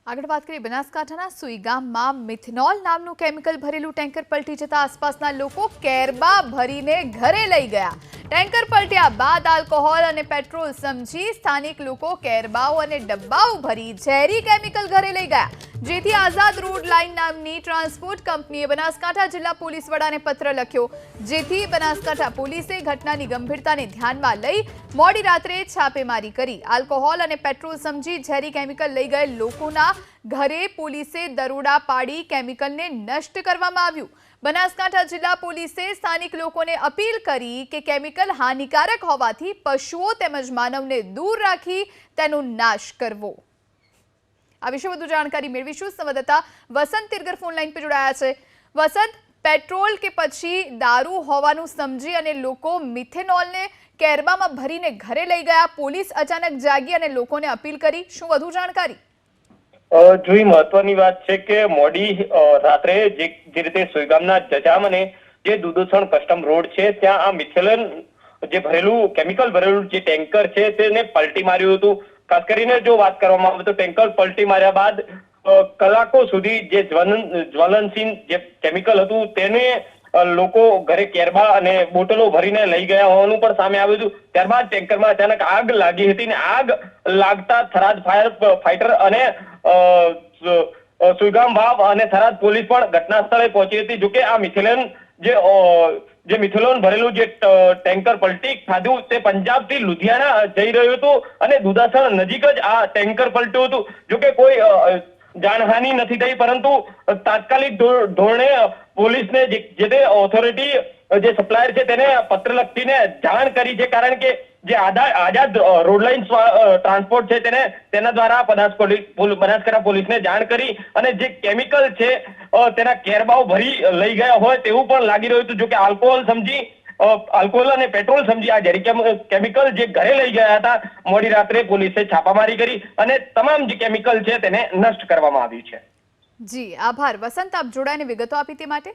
આગળ વાત કરીએ બનાસકાંઠાના સુઈ ગામમાં મિથેનોલ નામનું કેમિકલ ભરેલું ટેન્કર પલટી જતા આસપાસના લોકો કેરબા ભરીને ઘરે લઈ ગયા। ટેન્કર પલટ્યા બાદ આલ્કોહોલ અને પેટ્રોલ સમજી સ્થાનિક લોકો કેરબાઓ અને ડબ્બાઓ ભરી ઝેરી કેમિકલ ઘરે લઈ ગયા, જેથી આઝાદ રોડ લાઇન નામની ટ્રાન્સપોર્ટ કંપનીએ બનાસકાંઠા જિલ્લા પોલીસ વડાને પત્ર લખ્યો, જેથી બનાસકાંઠા પોલીસે ઘટનાની ગંભીરતાને ધ્યાનમાં લઈ મોડી રાત્રે છાપેમારી કરી આલ્કોહોલ અને પેટ્રોલ સમજી ઝેરી કેમિકલ લઈ ગયેલ લોકોના ઘરે પોલીસે દરોડા પાડી કેમિકલને નષ્ટ કરવામાં આવ્યું। બનાસકાંઠા જિલ્લા પોલીસે સ્થાનિક લોકોને અપીલ કરી કે કેમિકલ હાનિકારક હોવાથી પશુઓ તેમજ માનવને દૂર રાખી તેનો નાશ કરવો। આ વિશે વધુ જાણકારી મેળવીશું। સંવાદદાતા વસંત તિરગર ફોન લાઈન પર જોડાયા છે। વસંત, પેટ્રોલ કે પછી દારૂ હોવાનું સમજી અને લોકો મિથેનોલને કેરબામાં ભરીને ઘરે લઈ ગયા, પોલીસ અચાનક જાગી અને લોકોને અપીલ કરી, શું વધુ જાણકારી? જોઈ મહત્વની વાત છે કે મોડી રાત્રે જે રીતે સુઈગામના જજામ અને જે દુધોસણ કસ્ટમ રોડ છે ત્યાં આ મિથેનોલ જે ભરેલું કેમિકલ ભરેલું જે ટેન્કર છે તેને પલટી માર્યું હતું। ખાસ કરીને જો વાત કરવામાં આવે તો ટેન્કર પલટી માર્યા બાદ કલાકો સુધી જે જ્વલનશીલ જે કેમિકલ હતું તેને લોકો ઘરે કેરબા અને બોટલો ભરીને લઈ ગયા હોવાનું પણ સામે આવ્યું હતું। ત્યારબાદ ટેન્કરમાં અચાનક આગ લાગી હતી અને આગ લાગતા થરાદ ફાયર ફાઈટર અને સુઈગામ વાવ અને થરાદ પોલીસ પણ ઘટના સ્થળે પહોંચી હતી। જોકે આ મિથેનોલ જે મિથેનોલ ભરેલું જે ટેન્કર પલટી ખાધું તે પંજાબથી લુધિયાણા જઈ રહ્યું હતું અને દુધાસણ નજીક જ આ ટેન્કર પલટ્યું હતું। જોકે કોઈ જાનહાનિ નથી થઈ, પરંતુ તાત્કાલિક ધોરણે પોલીસને જે તે ઓથોરિટી જે સપ્લાયર છે તેને પત્ર લખીને જાણ કરી છે, કારણ કે જે આઝાદ રોડ લાઇન ટ્રાન્સપોર્ટ છે તેના દ્વારા બનાસકાંઠા પોલીસને જાણ કરી અને જે કેમિકલ છે તેના કેરબાઓ ભરી લઈ ગયા હોય તેવું પણ લાગી રહ્યું હતું। જોકે આલ્કોહોલ અને પેટ્રોલ સમજી આ ઝેરી કેમિકલ જે ઘરે લઈ ગયા હતા, મોડી રાત્રે પોલીસે છાપામારી કરી અને તમામ જે કેમિકલ છે તેને નષ્ટ કરવામાં આવ્યું છે। જી આભાર વસંત, આપ જોડાઈને વિગતો આપી તે માટે।